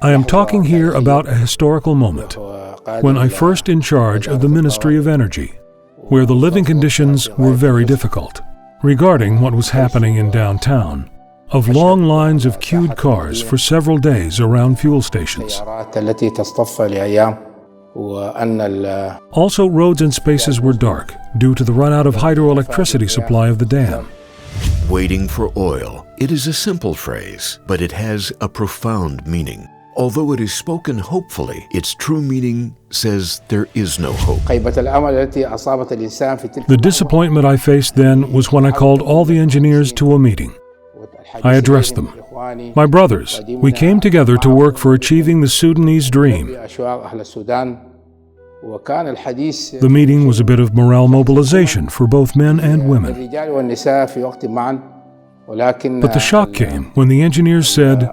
I am talking here about a historical moment, when I first in charge of the Ministry of Energy, where the living conditions were very difficult. Regarding what was happening in downtown, of long lines of queued cars for several days around fuel stations. Also, roads and spaces were dark due to the run-out of hydroelectricity supply of the dam. Waiting for oil. It is a simple phrase, but it has a profound meaning. Although it is spoken hopefully, its true meaning says there is no hope. The disappointment I faced then was when I called all the engineers to a meeting. I addressed them. My brothers, we came together to work for achieving the Sudanese dream. The meeting was a bit of morale mobilization for both men and women. But the shock came when the engineers said,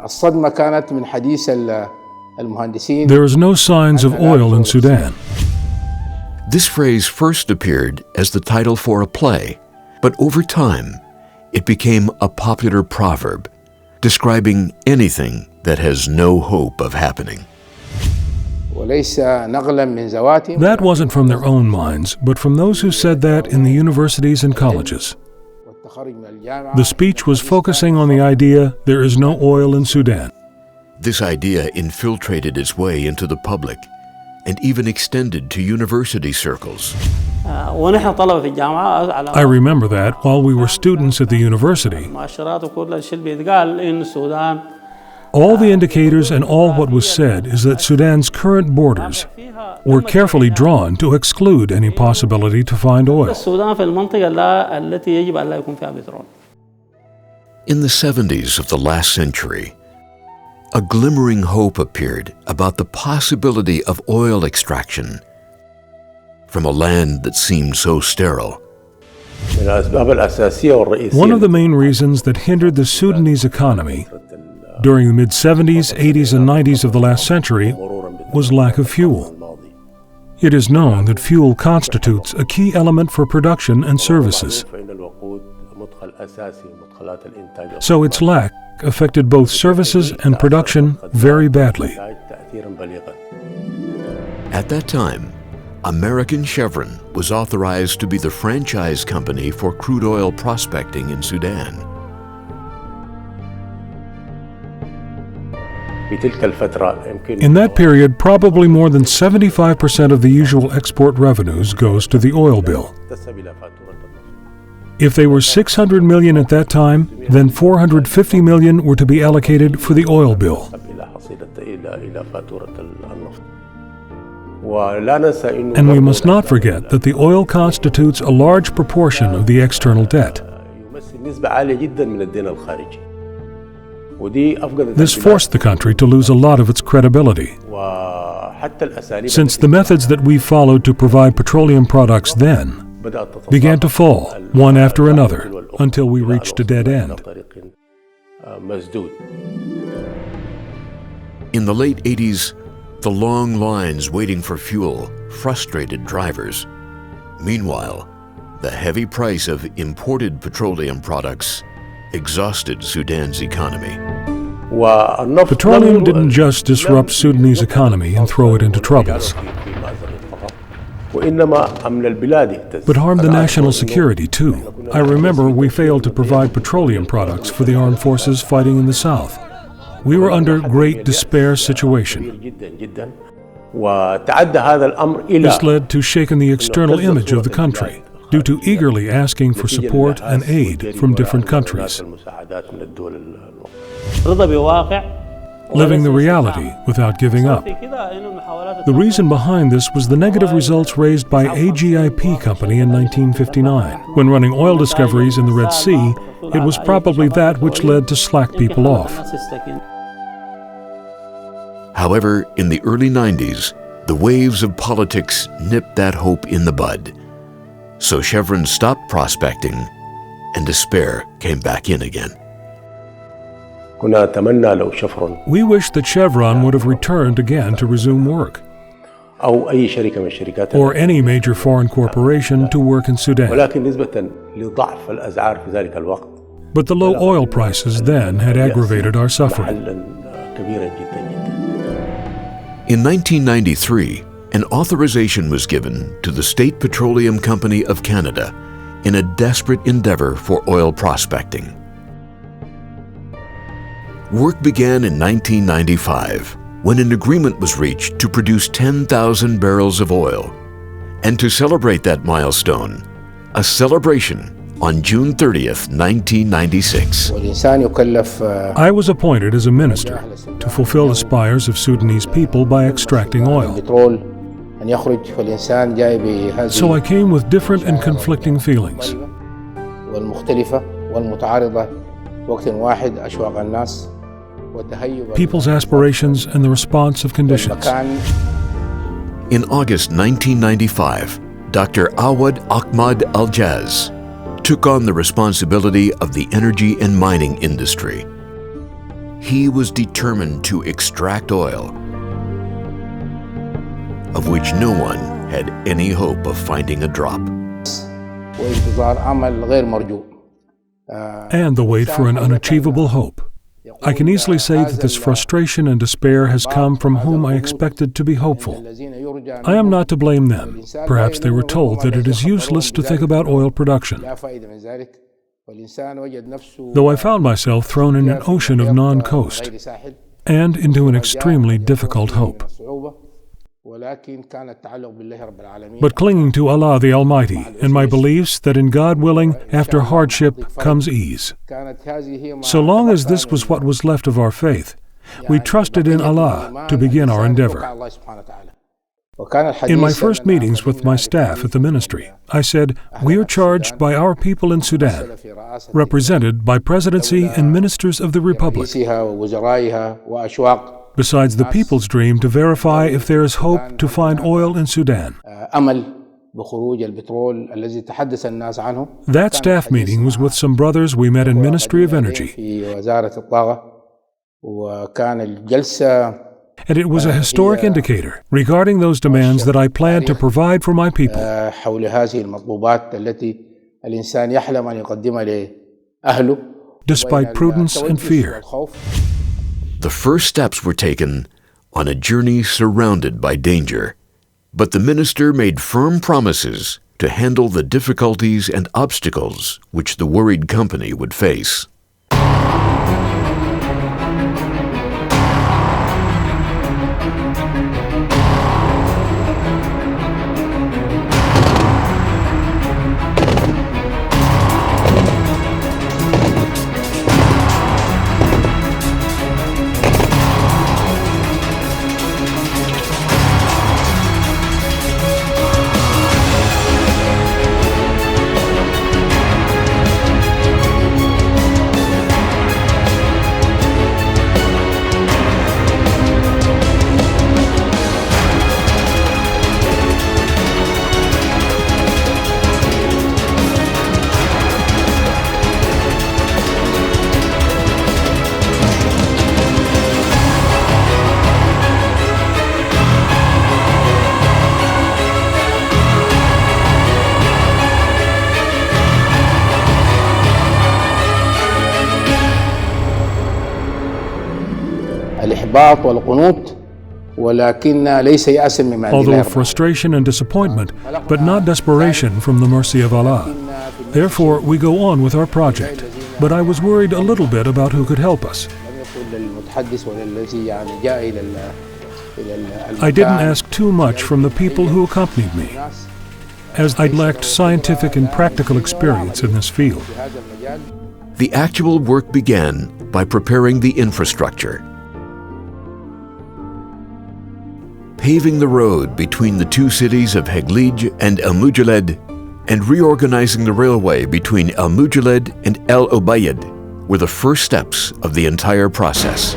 "There is no signs of oil in Sudan." This phrase first appeared as the title for a play, but over time, it became a popular proverb describing anything that has no hope of happening. That wasn't from their own minds, but from those who said that in the universities and colleges. The speech was focusing on the idea there is no oil in Sudan. This idea infiltrated its way into the public and even extended to university circles. I remember that while we were students at the university, all the indicators and all what was said is that Sudan's current borders were carefully drawn to exclude any possibility to find oil. In the 70s of the last century, a glimmering hope appeared about the possibility of oil extraction from a land that seemed so sterile. One of the main reasons that hindered the Sudanese economy during the mid-70s, 80s, and 90s of the last century was lack of fuel. It is known that fuel constitutes a key element for production and services. So its lack affected both services and production very badly. At that time, American Chevron was authorized to be the franchise company for crude oil prospecting in Sudan. In that period, probably more than 75% of the usual export revenues goes to the oil bill. If they were 600 million at that time, then 450 million were to be allocated for the oil bill. And we must not forget that the oil constitutes a large proportion of the external debt. This forced the country to lose a lot of its credibility. Since the methods that we followed to provide petroleum products then began to fall, one after another, until we reached a dead end. In the late 80s, the long lines waiting for fuel frustrated drivers. Meanwhile, the heavy price of imported petroleum products exhausted Sudan's economy. Petroleum didn't just disrupt Sudanese economy and throw it into troubles, but harmed the national security too. I remember we failed to provide petroleum products for the armed forces fighting in the south. We were under great despair situation. This led to shaking the external image of the country due to eagerly asking for support and aid from different countries. Living the reality without giving up. The reason behind this was the negative results raised by AGIP company in 1959. When running oil discoveries in the Red Sea, it was probably that which led to slack people off. However, in the early 90s, the waves of politics nipped that hope in the bud. So Chevron stopped prospecting, and despair came back in again. We wish that Chevron would have returned again to resume work, or any major foreign corporation to work in Sudan. But the low oil prices then had aggravated our suffering. In 1993, an authorization was given to the State Petroleum Company of Canada in a desperate endeavor for oil prospecting. Work began in 1995 when an agreement was reached to produce 10,000 barrels of oil. And to celebrate that milestone, a celebration on June 30th, 1996. I was appointed as a minister to fulfill the aspires of Sudanese people by extracting oil. So I came with different and conflicting feelings. People's aspirations and the response of conditions. In August 1995, Dr. Awad Ahmad Al-Jaz took on the responsibility of the energy and mining industry. He was determined to extract oil, of which no one had any hope of finding a drop. And the wait for an unachievable hope. I can easily say that this frustration and despair has come from whom I expected to be hopeful. I am not to blame them. Perhaps they were told that it is useless to think about oil production. Though I found myself thrown in an ocean of non-coast and into an extremely difficult hope. But clinging to Allah the Almighty and my beliefs that in God willing, after hardship comes ease. So long as this was what was left of our faith, we trusted in Allah to begin our endeavor. In my first meetings with my staff at the ministry, I said, we are charged by our people in Sudan, represented by presidency and ministers of the Republic, besides the people's dream to verify if there is hope to find oil in Sudan. That staff meeting was with some brothers we met in Ministry of Energy. And it was a historic indicator regarding those demands that I plan to provide for my people. Despite prudence and fear. The first steps were taken on a journey surrounded by danger, but the minister made firm promises to handle the difficulties and obstacles which the worried company would face. Although frustration and disappointment, but not desperation from the mercy of Allah. Therefore, we go on with our project. But I was worried a little bit about who could help us. I didn't ask too much from the people who accompanied me, as I lacked scientific and practical experience in this field. The actual work began by preparing the infrastructure. Paving the road between the two cities of Heglij and El Mujaled, and reorganizing the railway between El Mujaled and El Obeid were the first steps of the entire process.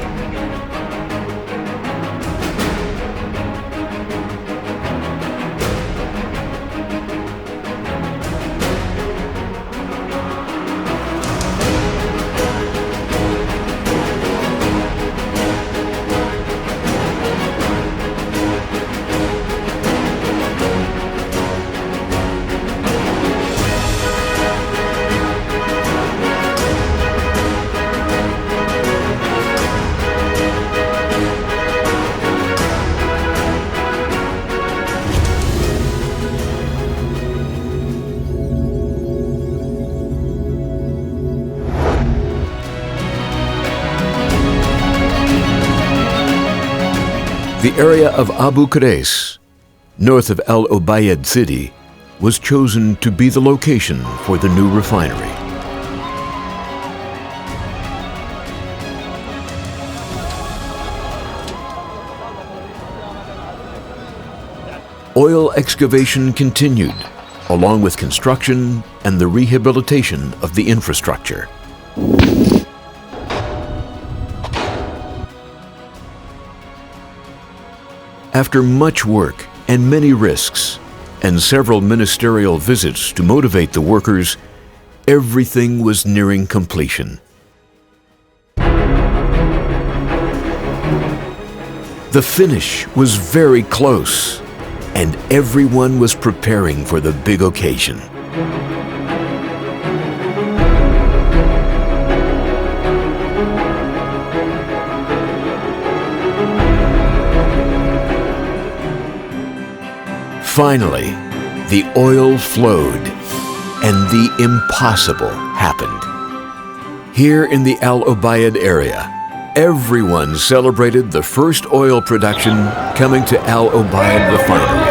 The area of Abu Quraysh, north of Al Ubaid city, was chosen to be the location for the new refinery. Oil excavation continued, along with construction and the rehabilitation of the infrastructure. After much work and many risks, and several ministerial visits to motivate the workers, everything was nearing completion. The finish was very close, and everyone was preparing for the big occasion. Finally, the oil flowed, and the impossible happened. Here in the Al Ubaid area, everyone celebrated the first oil production coming to Al Ubaid refinery.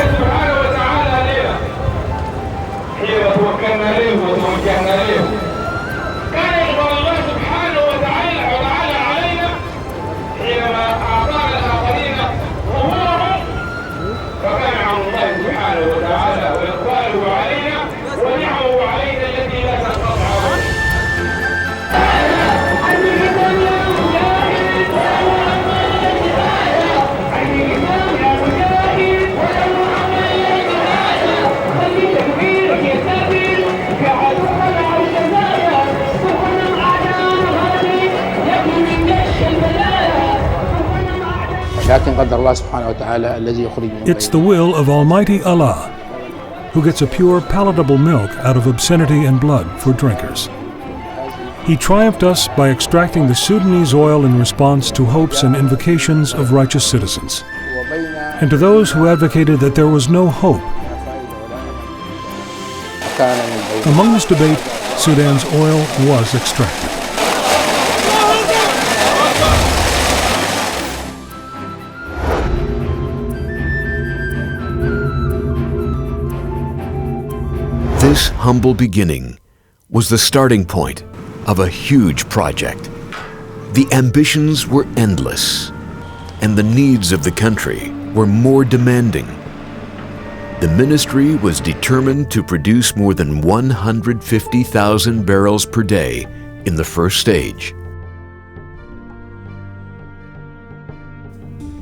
It's the will of Almighty Allah, who gets a pure, palatable milk out of obscenity and blood for drinkers. He triumphed us by extracting the Sudanese oil in response to hopes and invocations of righteous citizens. And to those who advocated that there was no hope, among this debate, Sudan's oil was extracted. This humble beginning was the starting point of a huge project. The ambitions were endless, and the needs of the country were more demanding. The ministry was determined to produce more than 150,000 barrels per day in the first stage.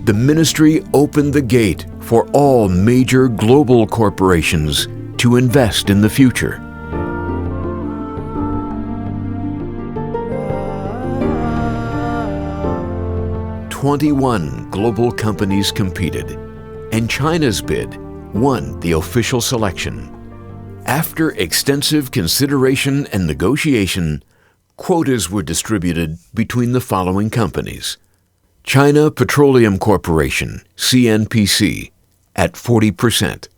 The ministry opened the gate for all major global corporations to invest in the future. "21 global companies competed, and China's bid won the official selection. After extensive consideration and negotiation, quotas were distributed between the following companies: China Petroleum Corporation, CNPC, at 40%,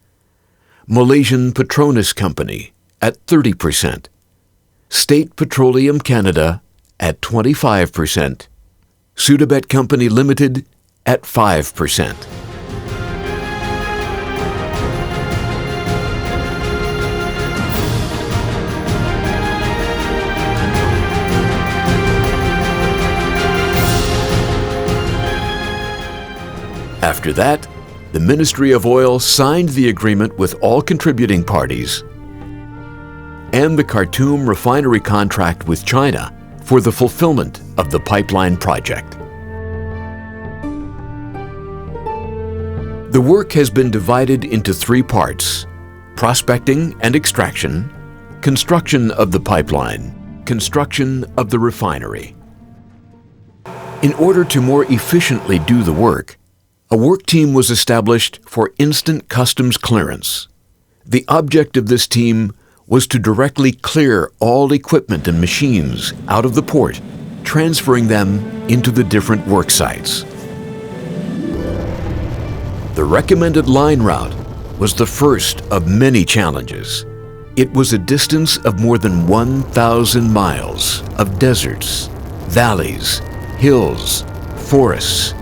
Malaysian Petronas Company at 30%, State Petroleum Canada at 25%, Sudabet Company Limited at 5%. After that, the Ministry of Oil signed the agreement with all contributing parties and the Khartoum refinery contract with China for the fulfillment of the pipeline project. The work has been divided into 3 parts: prospecting and extraction, construction of the pipeline, construction of the refinery. In order to more efficiently do the work, a work team was established for instant customs clearance. The object of this team was to directly clear all equipment and machines out of the port, transferring them into the different work sites. The recommended line route was the first of many challenges. It was a distance of more than 1,000 miles of deserts, valleys, hills, forests.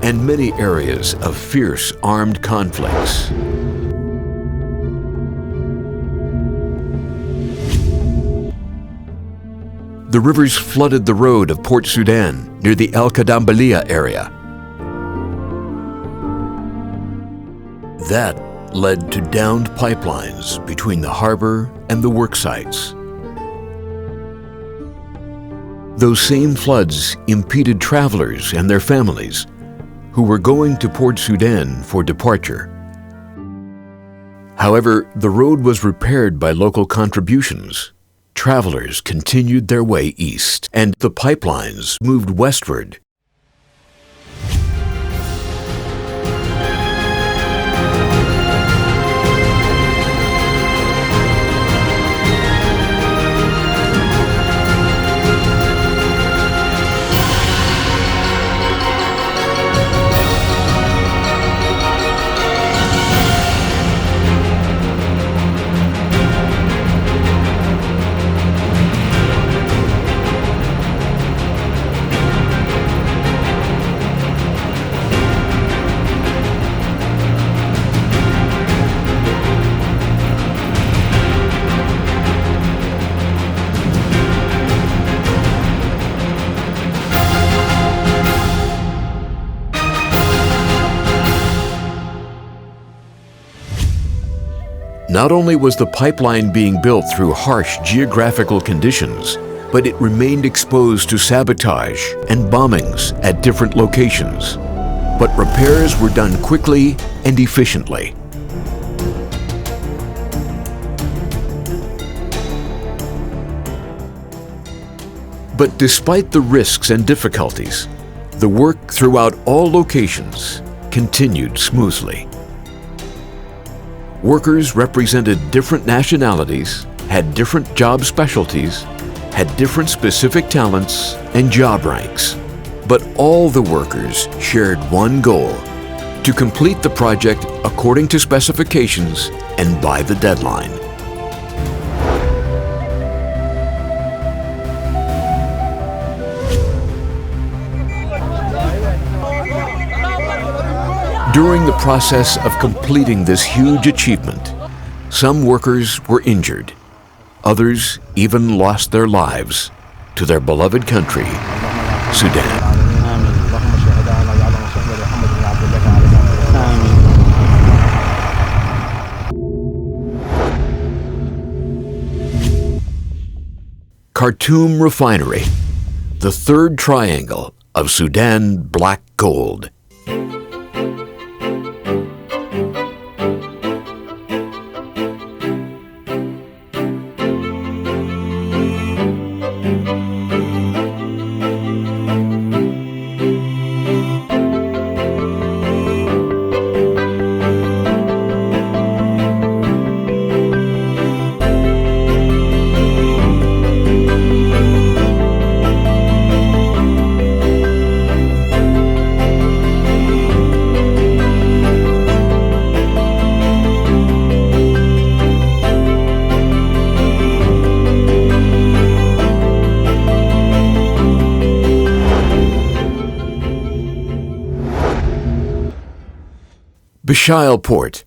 and many areas of fierce armed conflicts. The rivers flooded the road of Port Sudan near the El Kadambalia area. That led to downed pipelines between the harbor and the work sites. Those same floods impeded travelers and their families who were going to Port Sudan for departure. However, the road was repaired by local contributions. Travelers continued their way east, and the pipelines moved westward. Not only was the pipeline being built through harsh geographical conditions, but it remained exposed to sabotage and bombings at different locations. But repairs were done quickly and efficiently. But despite the risks and difficulties, the work throughout all locations continued smoothly. Workers represented different nationalities, had different job specialties, had different specific talents and job ranks. But all the workers shared one goal: to complete the project according to specifications and by the deadline. During the process of completing this huge achievement, some workers were injured. Others even lost their lives to their beloved country, Sudan. Khartoum Refinery, the third triangle of Sudan black gold. Bishail Port,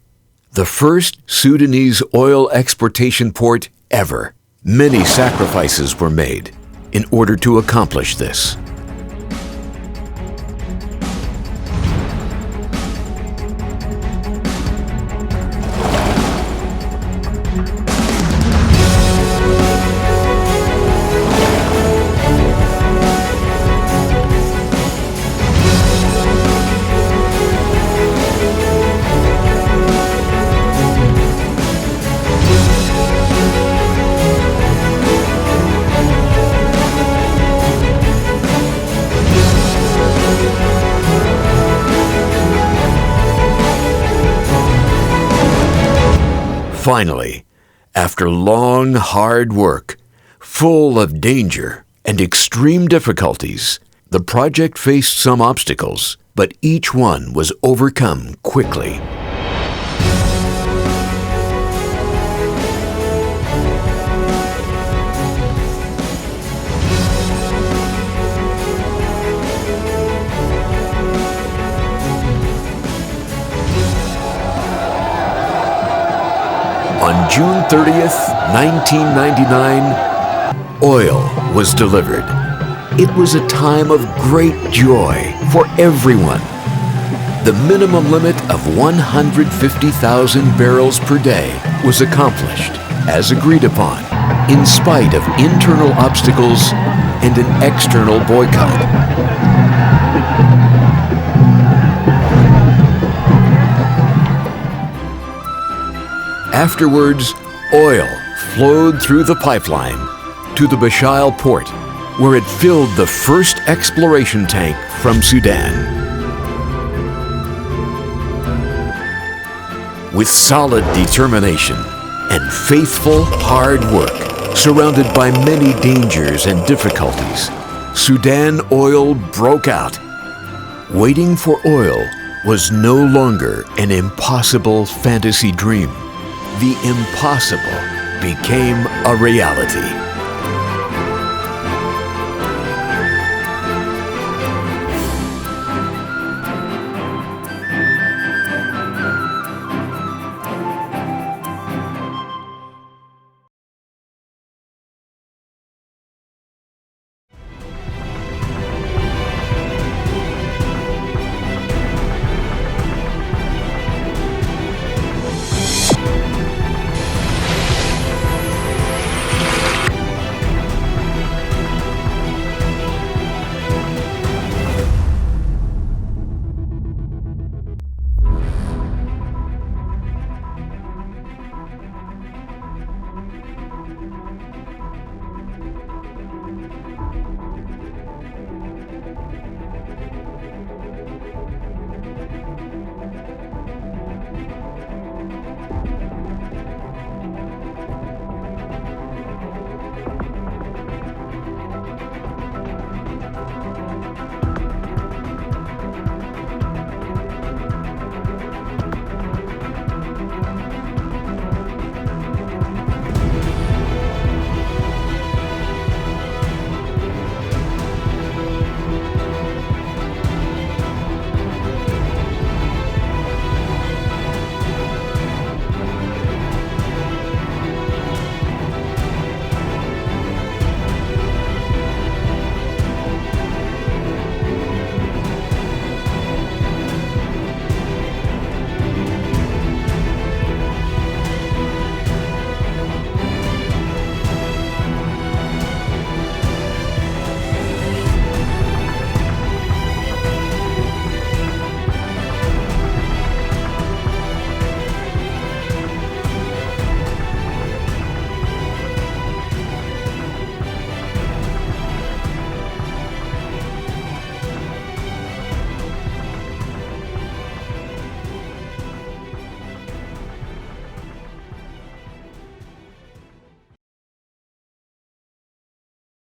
the first Sudanese oil exportation port ever. Many sacrifices were made in order to accomplish this. Finally, after long, hard work, full of danger and extreme difficulties, the project faced some obstacles, but each one was overcome quickly. June 30th, 1999, oil was delivered. It was a time of great joy for everyone. The minimum limit of 150,000 barrels per day was accomplished, as agreed upon, in spite of internal obstacles and an external boycott. Afterwards, oil flowed through the pipeline to the Bashal port, where it filled the first exploration tank from Sudan. With solid determination and faithful hard work, surrounded by many dangers and difficulties, Sudan oil broke out. Waiting for oil was no longer an impossible fantasy dream. The impossible became a reality.